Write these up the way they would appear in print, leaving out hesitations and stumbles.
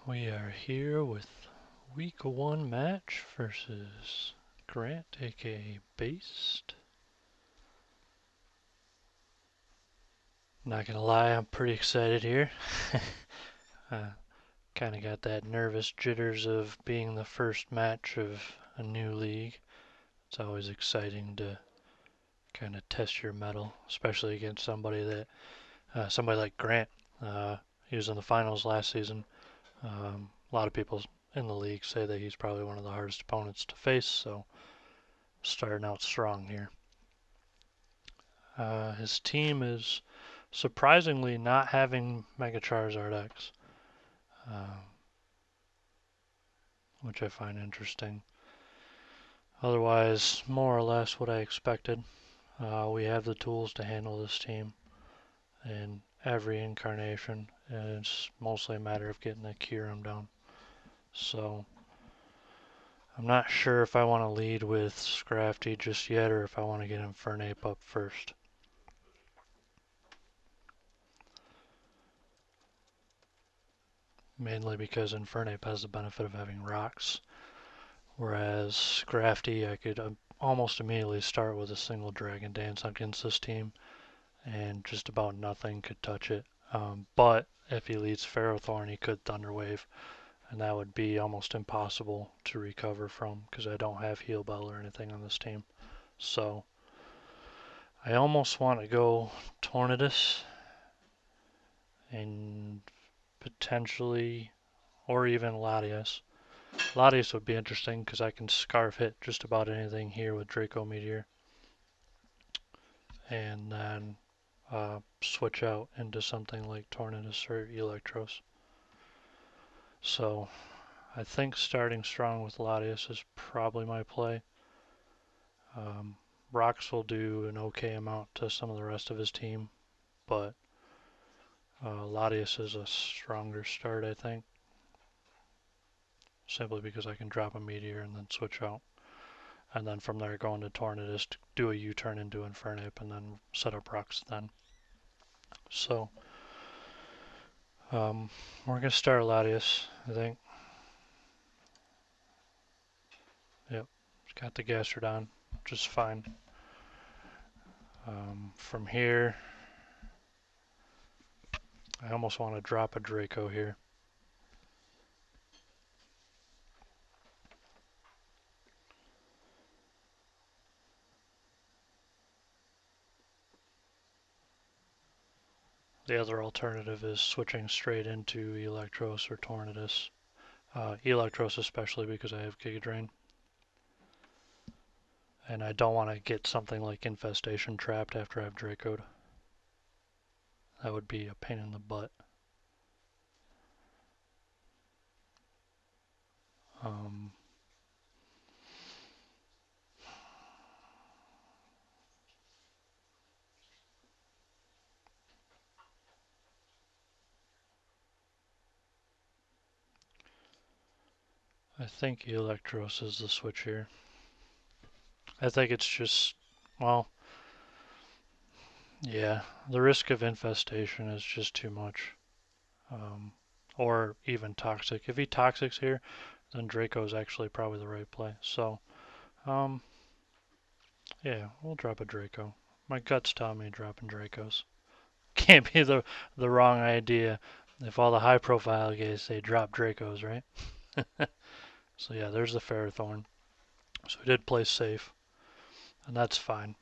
We are here with week 1 match versus Grant, aka Based. Not gonna lie, I'm pretty excited here. Kinda got that nervous jitters of being the first match of a new league. It's always exciting to kind of test your mettle, especially against somebody like Grant. He was in the finals last season. A lot of people in the league say that he's probably one of the hardest opponents to face, so starting out strong here. His team is surprisingly not having Mega Charizard X, uh, which I find interesting. Otherwise, more or less what I expected. We have the tools to handle this team in every incarnation, and it's mostly a matter of getting the Kyurem down. So, I'm not sure if I want to lead with Scrafty just yet, or if I want to get Infernape up first. Mainly because Infernape has the benefit of having rocks, whereas Scrafty I could almost immediately start with a single Dragon Dance against this team, and just about nothing could touch it. But if he leads Ferrothorn, he could Thunder Wave, and that would be almost impossible to recover from because I don't have Heal Bell or anything on this team. So I almost want to go Tornadus and potentially, or even Latias. Latias would be interesting because I can Scarf hit just about anything here with Draco Meteor, and then switch out into something like Tornadus or Electros. So I think starting strong with Latias is probably my play. Um, Rocks will do an okay amount to some of the rest of his team, but Latias is a stronger start, I think, simply because I can drop a Meteor and then switch out. And then from there go into Tornadus to do a U-turn into Infernape and then set up Rocks then. So we're going to start Latias, I think. Yep, got the Gastrodon, which is fine. From here, I almost want to drop a Draco here. The other alternative is switching straight into Electros or Tornadus. Electros especially because I have Giga Drain. And I don't want to get something like Infestation trapped after I've Dracoed. That would be a pain in the butt. Um, I think Electros is the switch here. I think it's just, well, yeah, the risk of Infestation is just too much. Or even Toxic. If he Toxics here, then Draco is actually probably the right play. So, yeah, we'll drop a Draco. My guts tell me dropping Dracos. Can't be the wrong idea if all the high profile guys say drop Dracos, right? So yeah, there's the Ferrothorn. So we did play safe, and that's fine.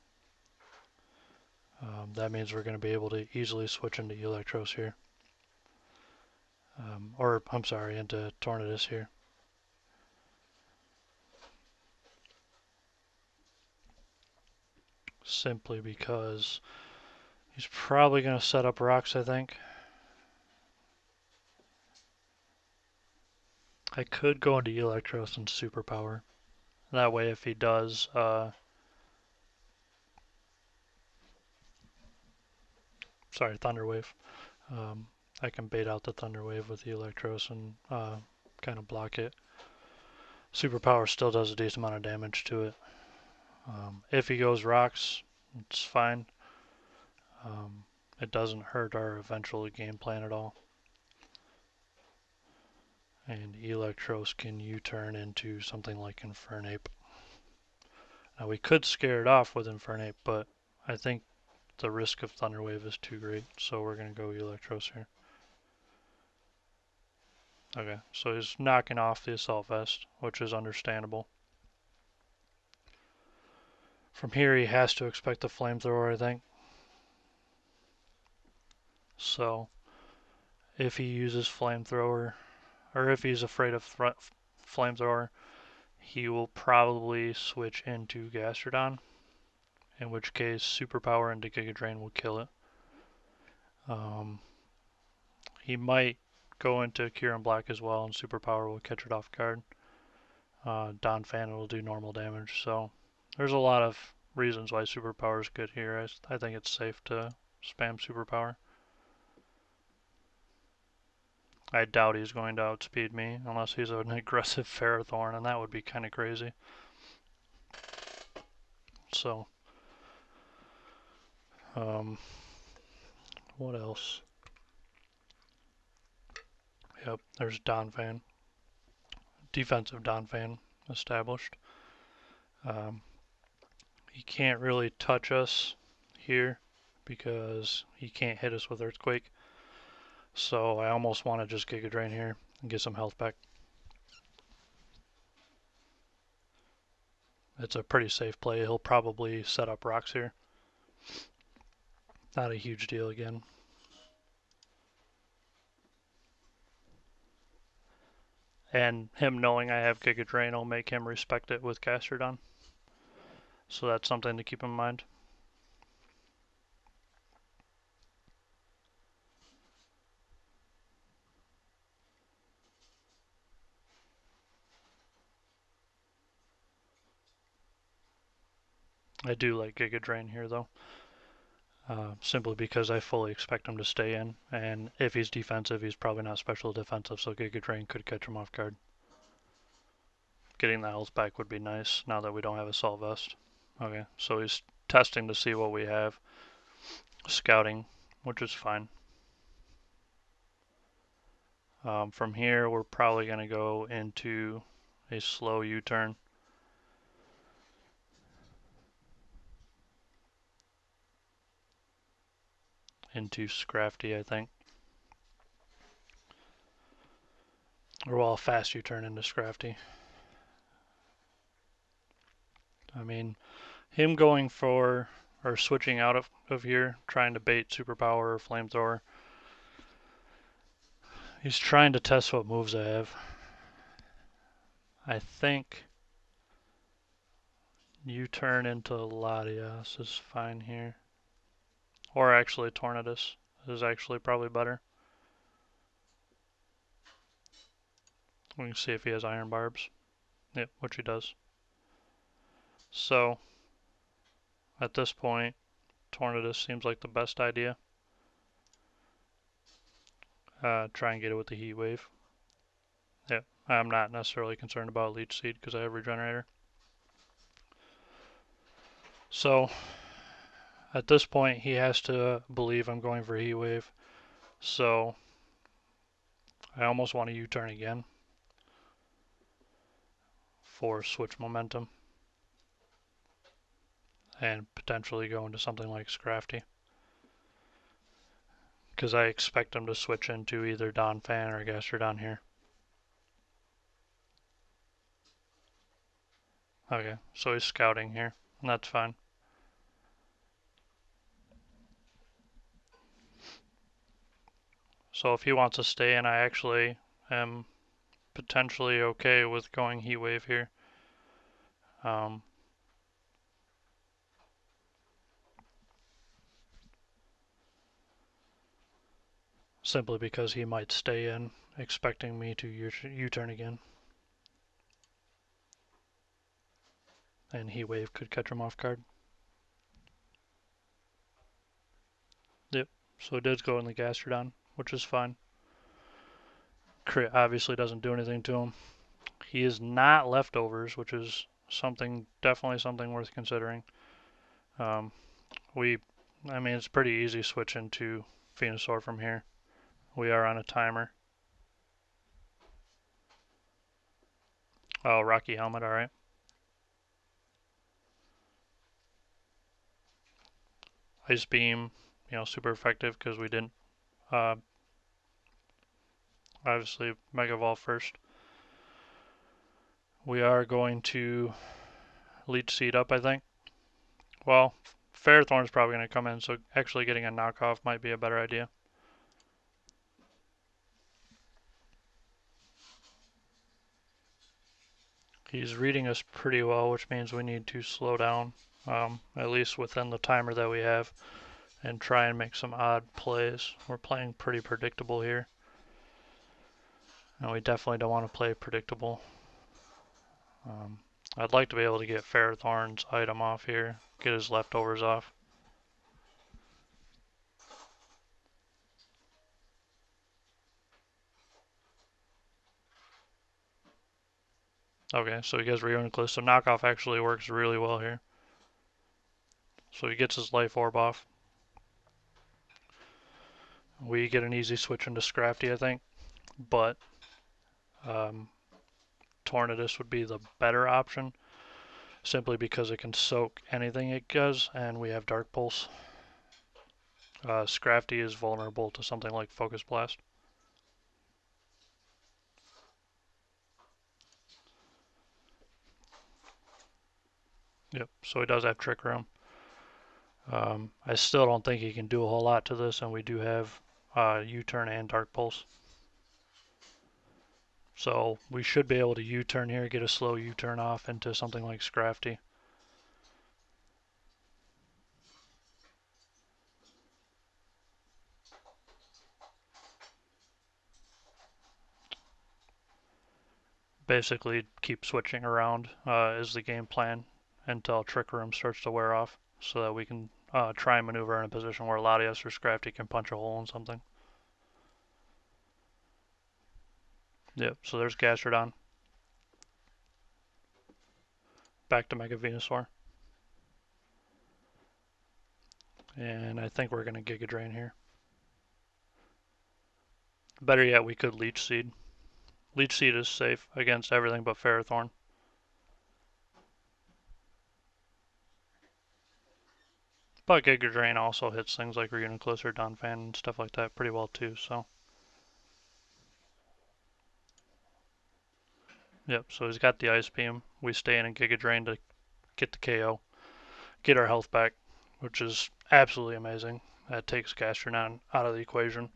That means we're going to be able to easily switch into Electros here. Or, I'm sorry, into Tornadus here. Simply because he's probably going to set up rocks, I think. I could go into Electros and Superpower. That way, if he does, sorry, Thunder Wave, I can bait out the Thunder Wave with the Electros and kind of block it. Superpower still does a decent amount of damage to it. If he goes rocks, it's fine. It doesn't hurt our eventual game plan at all. And Electros can U-turn into something like Infernape. Now we could scare it off with Infernape, but I think the risk of Thunder Wave is too great, so we're going to go Electros here. Okay, so he's knocking off the Assault Vest, which is understandable. From here he has to expect the Flamethrower, I think. So if he uses Flamethrower, or if he's afraid of Flamethrower, he will probably switch into Gastrodon, in which case Superpower into Giga Drain will kill it. He might go into Kyurem Black as well, and Superpower will catch it off guard. Donphan will do normal damage, so there's a lot of reasons why Superpower is good here. I think it's safe to spam Superpower. I doubt he's going to outspeed me unless he's an aggressive Ferrothorn, and that would be kind of crazy. So, what else? Yep, there's Donphan. Defensive Donphan established. He can't really touch us here because he can't hit us with Earthquake. So I almost want to just Giga Drain here and get some health back. It's a pretty safe play. He'll probably set up rocks here. Not a huge deal again. And him knowing I have Giga Drain will make him respect it with Gastrodon. So that's something to keep in mind. I do like Giga Drain here though. Simply because I fully expect him to stay in, and if he's defensive, he's probably not special defensive, so Giga Drain could catch him off guard. Getting the health back would be nice now that we don't have Assault Vest. Okay, so he's testing to see what we have. Scouting, which is fine. From here, we're probably going to go into a slow U-turn. Into Scrafty, I think. Or well, fast U-turn into Scrafty. I mean, him going for, or switching out of here, trying to bait Superpower or Flamethrower. He's trying to test what moves I have. I think U-turn into Latias is fine here. Or actually Tornadus is actually probably better. We can see if he has Iron Barbs. Yep, which he does. So, at this point, Tornadus seems like the best idea. Try and get it with the Heat Wave. Yep, I'm not necessarily concerned about Leech Seed because I have Regenerator. So, at this point, he has to believe I'm going for Heat Wave. So, I almost want to U-turn again for switch momentum and potentially go into something like Scrafty. Because I expect him to switch into either Donphan or Gastrodon here. Okay, so he's scouting here, and that's fine. So if he wants to stay in, I actually am potentially okay with going Heat Wave here. Simply because he might stay in, expecting me to U-turn again. And Heat Wave could catch him off guard. Yep, so it does go in the Gastrodon, which is fine. Crit obviously doesn't do anything to him. He is not leftovers, which is definitely something worth considering. I mean, it's pretty easy switching to Venusaur from here. We are on a timer. Oh, Rocky Helmet, alright. Ice Beam, super effective because we didn't, uh, obviously, Mega Evolve first. We are going to Leech Seed up, I think. Well, Ferrothorn's probably going to come in, so actually getting a knockoff might be a better idea. He's reading us pretty well, which means we need to slow down, at least within the timer that we have, and try and make some odd plays. We're playing pretty predictable here, and we definitely don't want to play predictable. I'd like to be able to get Ferrothorn's item off here, get his leftovers off. Okay, so he gets Reuniclus, so knockoff actually works really well here. So he gets his life orb off. We get an easy switch into Scrafty, I think, but Tornadus would be the better option, simply because it can soak anything it does, and we have Dark Pulse. Scrafty is vulnerable to something like Focus Blast. Yep, so he does have Trick Room. I still don't think he can do a whole lot to this, and we do have U-turn and Dark Pulse. So we should be able to U-turn here, get a slow U-turn off into something like Scrafty. Basically keep switching around is the game plan until Trick Room starts to wear off, so that we can try and maneuver in a position where Latias or Scrafty can punch a hole in something. Yep, so there's Gastrodon. Back to Mega Venusaur. And I think we're going to Giga Drain here. Better yet, we could Leech Seed. Leech Seed is safe against everything but Ferrothorn. But Giga Drain also hits things like Reuniclus or Donphan and stuff like that pretty well too, so. Yep, so he's got the Ice Beam. We stay in a Giga Drain to get the KO. Get our health back, which is absolutely amazing. That takes Gastrodon out of the equation.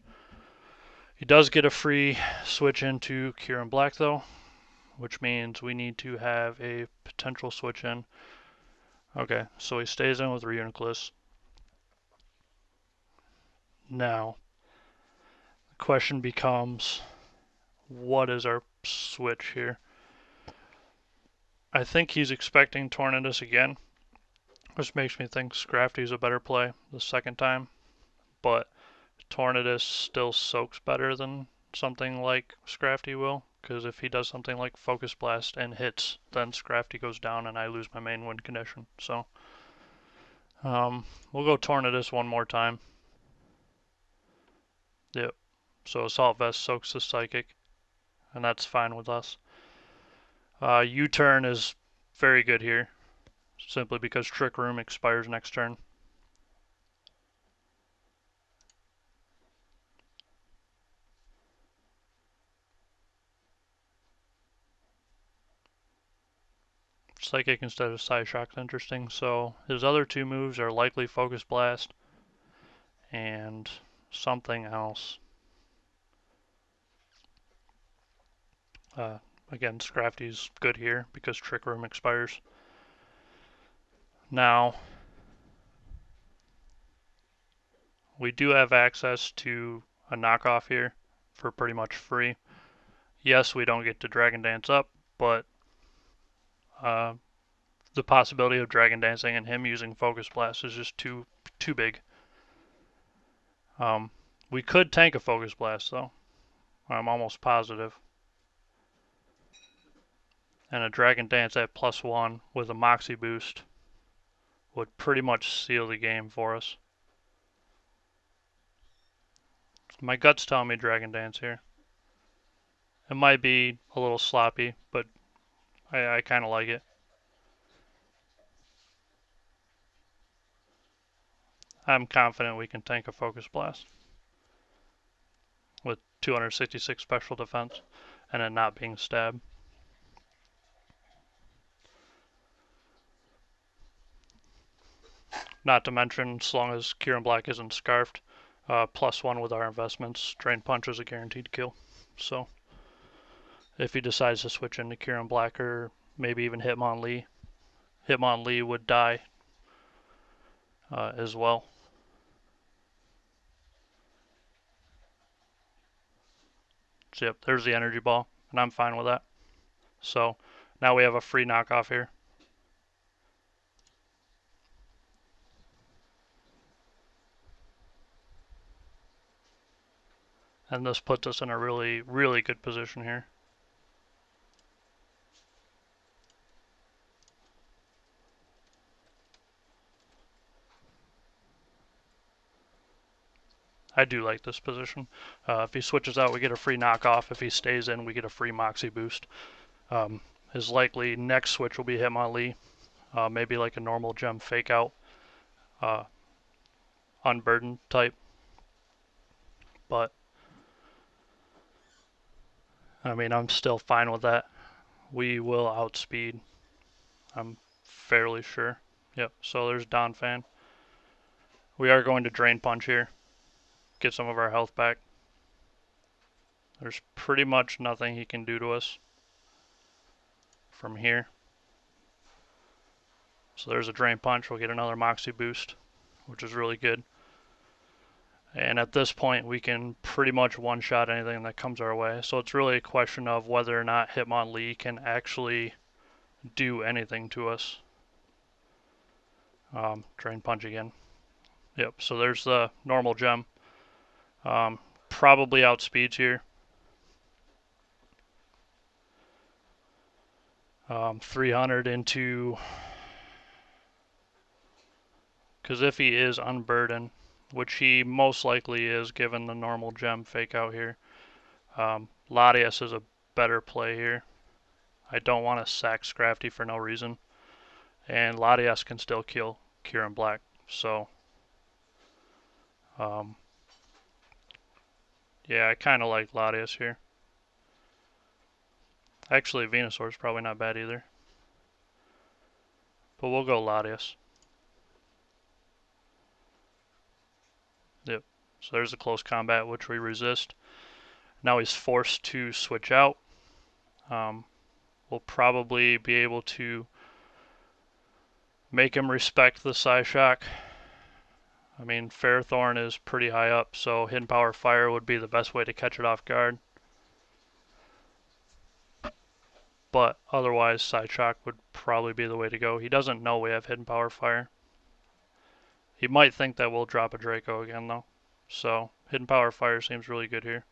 He does get a free switch into Kyurem Black though, which means we need to have a potential switch in. Okay, so he stays in with Reuniclus. Now, the question becomes, what is our switch here? I think he's expecting Tornadus again, which makes me think Scrafty's a better play the second time, but Tornadus still soaks better than something like Scrafty will, because if he does something like Focus Blast and hits, then Scrafty goes down and I lose my main win condition. So we'll go Tornadus one more time. Yep. So Assault Vest soaks the Psychic, and that's fine with us. U-turn is very good here, simply because Trick Room expires next turn. Psychic instead of Psyshock is interesting. So his other two moves are likely Focus Blast and something else. Again, Scrafty's good here because Trick Room expires. Now, we do have access to a knockoff here for pretty much free. Yes, we don't get to Dragon Dance up, but the possibility of Dragon Dancing and him using Focus Blast is just too big. We could tank a Focus Blast though. I'm almost positive. And a Dragon Dance at +1 with a Moxie boost would pretty much seal the game for us. My gut's telling me Dragon Dance here. It might be a little sloppy, but I kind of like it. I'm confident we can tank a Focus Blast with 266 special defense and it not being stabbed. Not to mention, as long as Kieran Black isn't scarfed, +1 with our investments, Drain Punch is a guaranteed kill. So if he decides to switch into Kieran Black or maybe even Hitmonlee would die as well. So yep, there's the energy ball, and I'm fine with that. So now we have a free knockoff here. And this puts us in a really, really good position here. I do like this position. If he switches out, we get a free knockoff. If he stays in, we get a free Moxie boost. His likely next switch will be Hitmonlee. Maybe like a normal gem fake out, uh, unburdened type. But I mean, I'm still fine with that. We will outspeed. I'm fairly sure. Yep. So there's Donphan. We are going to Drain Punch here. Get some of our health back. There's pretty much nothing he can do to us from here. So there's a Drain Punch. We'll get another Moxie boost, which is really good. And at this point, we can pretty much one-shot anything that comes our way. So it's really a question of whether or not Hitmonlee can actually do anything to us. Drain Punch again. Yep, so there's the normal gem. Probably outspeeds here. 300 into... Because if he is unburdened, which he most likely is given the normal gem fake out here, Latias is a better play here. I don't want to sack Scrafty for no reason. And Latias can still kill Kieran Black. So, yeah, I kind of like Latias here. Actually, Venusaur is probably not bad either. But we'll go Latias. Yep. So there's a close combat, which we resist. Now he's forced to switch out. We'll probably be able to make him respect the Psyshock. I mean, Fairthorn is pretty high up, so Hidden Power Fire would be the best way to catch it off guard. But otherwise, Psyshock would probably be the way to go. He doesn't know we have Hidden Power Fire. He might think that we'll drop a Draco again, though. So, Hidden Power Fire seems really good here.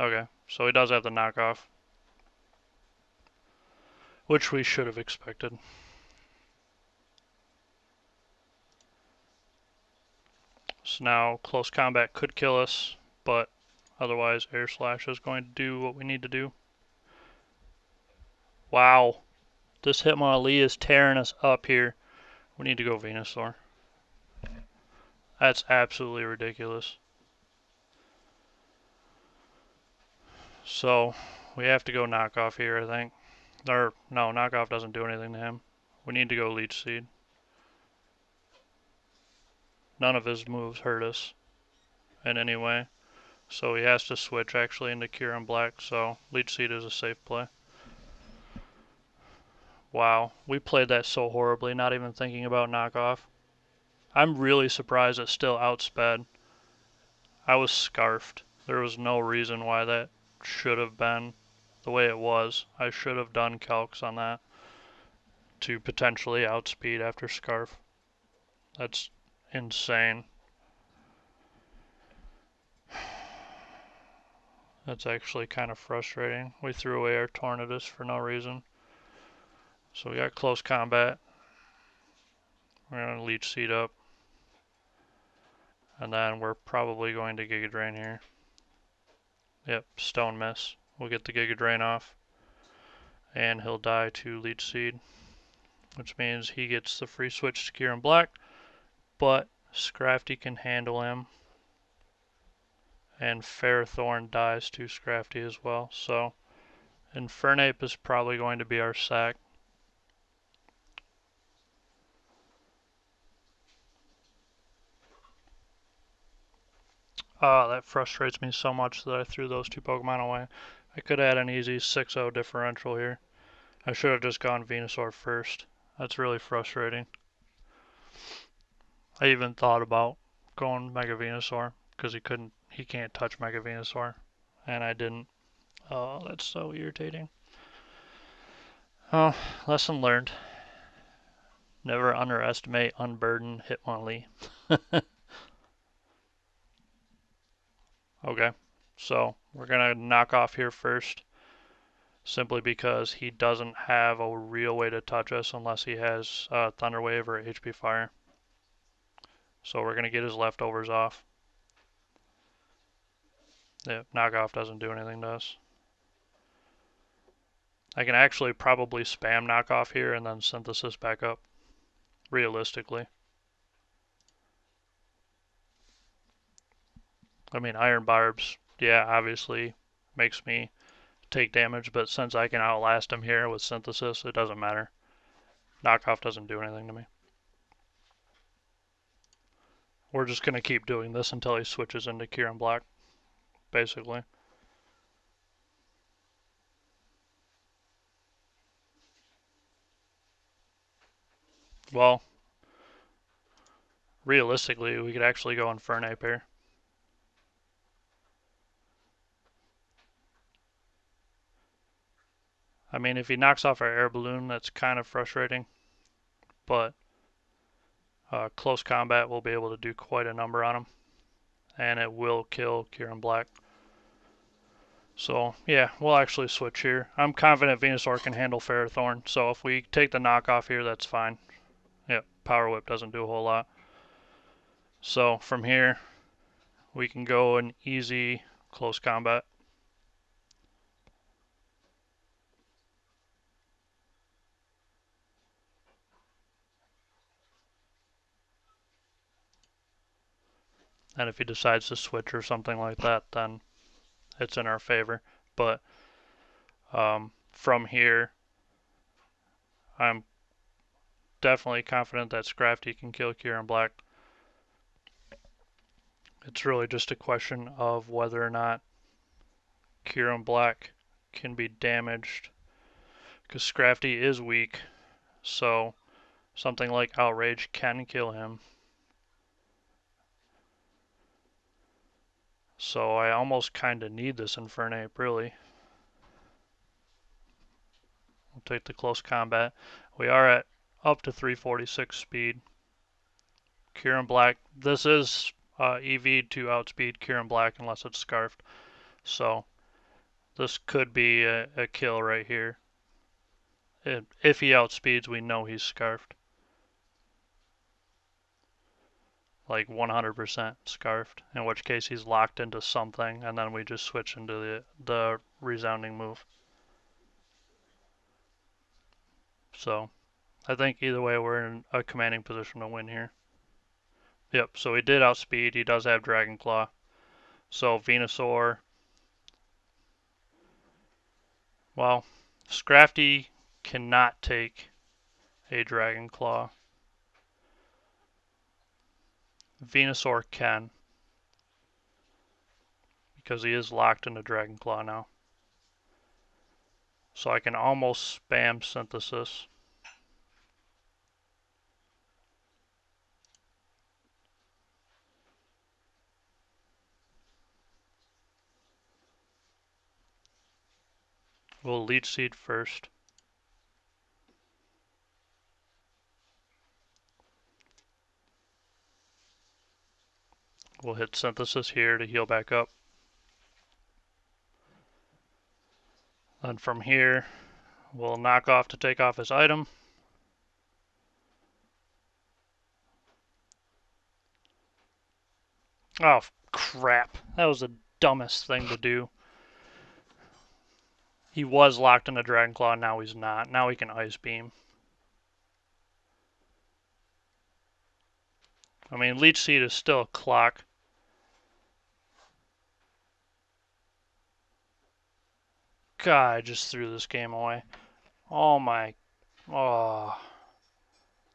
Okay, so he does have the knockoff, which we should have expected. So now, close combat could kill us, but otherwise, Air Slash is going to do what we need to do. Wow. This Hitmonlee is tearing us up here. We need to go Venusaur. That's absolutely ridiculous. So, we have to go knockoff here, I think. Or, no, knockoff doesn't do anything to him. We need to go Leech Seed. None of his moves hurt us in any way. So he has to switch actually into Kieran Black, so Leech Seed is a safe play. Wow, we played that so horribly, not even thinking about knockoff. I'm really surprised it still outsped. I was scarfed. There was no reason why that should have been the way it was. I should have done calcs on that to potentially outspeed after scarf. That's insane. That's actually kind of frustrating. We threw away our Tornadus for no reason. So we got close combat. We're going to Leech Seed up. And then we're probably going to Giga Drain here. Yep, Stone Miss. We'll get the Giga Drain off, and he'll die to Leech Seed, which means he gets the free switch to Kyurem Black, but Scrafty can handle him, and Ferrothorn dies to Scrafty as well. So Infernape is probably going to be our sack. Oh, that frustrates me so much that I threw those two Pokemon away. I could have had an easy 6-0 differential here. I should have just gone Venusaur first. That's really frustrating. I even thought about going Mega Venusaur because he can't touch Mega Venusaur, and I didn't. Oh, that's so irritating. Oh, lesson learned. Never underestimate unburdened Hitmonlee. Okay, so we're gonna knock off here first, simply because he doesn't have a real way to touch us unless he has Thunder Wave or HP Fire. So we're gonna get his leftovers off. Yeah, knockoff doesn't do anything to us. I can actually probably spam knockoff here and then synthesis back up, realistically. I mean, Iron Barbs, yeah, obviously makes me take damage, but since I can outlast him here with synthesis, it doesn't matter. Knockoff doesn't do anything to me. We're just going to keep doing this until he switches into Kyurem Black, basically. Well, realistically, we could actually go Infernape here. I mean, if he knocks off our air balloon, that's kind of frustrating, but close combat will be able to do quite a number on him, and it will kill Kyurem Black. So, yeah, we'll actually switch here. I'm confident Venusaur can handle Ferrothorn, so if we take the knockoff here, that's fine. Yep, Power Whip doesn't do a whole lot. So, from here, we can go an easy close combat. And if he decides to switch or something like that, then it's in our favor. But from here, I'm definitely confident that Scrafty can kill Kyurem Black. It's really just a question of whether or not Kyurem Black can be damaged, because Scrafty is weak, so something like Outrage can kill him. So I almost kind of need this Infernape, really. We'll take the close combat. We are at up to 346 speed. Kyurem Black, this is EV to outspeed Kyurem Black unless it's Scarfed. So this could be a kill right here. If he outspeeds, we know he's Scarfed. Like 100% Scarfed, in which case he's locked into something, and then we just switch into the resounding move. So I think either way we're in a commanding position to win here. Yep, so he did outspeed. He does have Dragon Claw. So Venusaur, well, Scrafty cannot take a Dragon Claw. Venusaur can, because he is locked into Dragon Claw now. So I can almost spam Synthesis. We'll Leech Seed first. We'll hit Synthesis here to heal back up. And from here, we'll knock off to take off his item. Oh, crap. That was the dumbest thing to do. He was locked in a Dragon Claw, now he's not. Now he can Ice Beam. I mean, Leech Seed is still a clock. God, I just threw this game away. Oh my. Oh.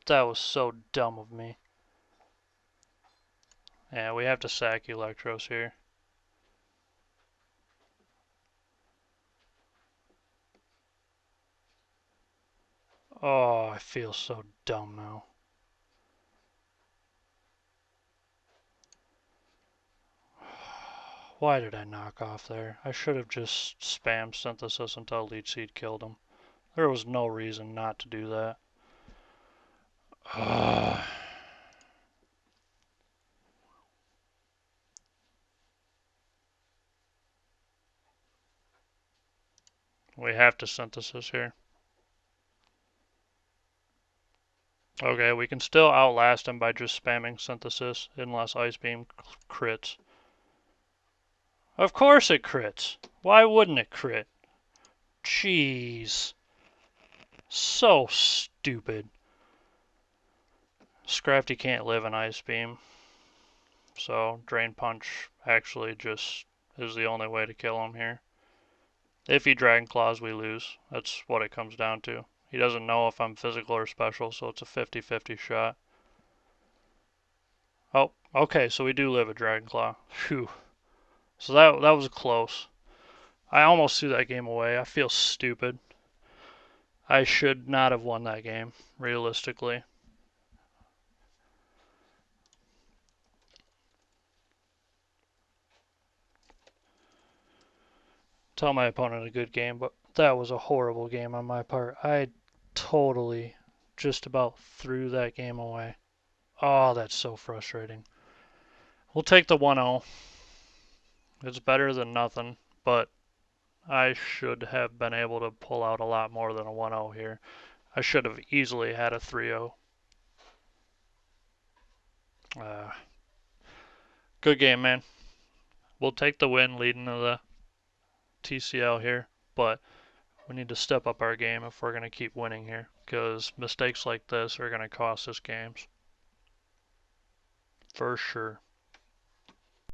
That was so dumb of me. Yeah, we have to sack Electros here. Oh, I feel so dumb now. Why did I knock off there? I should have just spammed Synthesis until Leech Seed killed him. There was no reason not to do that. We have to Synthesis here. Okay, we can still outlast him by just spamming Synthesis unless Ice Beam crits. Of course it crits. Why wouldn't it crit? Jeez. So stupid. Scrafty can't live in Ice Beam. So Drain Punch actually just is the only way to kill him here. If he Dragon Claws, we lose. That's what it comes down to. He doesn't know if I'm physical or special, so it's a 50-50 shot. Oh, okay, so we do live a Dragon Claw. Phew. So that was close. I almost threw that game away. I feel stupid. I should not have won that game, realistically. Tell my opponent a good game, but that was a horrible game on my part. I totally just about threw that game away. Oh, that's so frustrating. We'll take the 1-0. It's better than nothing, but I should have been able to pull out a lot more than a 1-0 here. I should have easily had a 3-0. Good game, man. We'll take the win leading to the TCL here, but we need to step up our game if we're going to keep winning here, because mistakes like this are going to cost us games. For sure.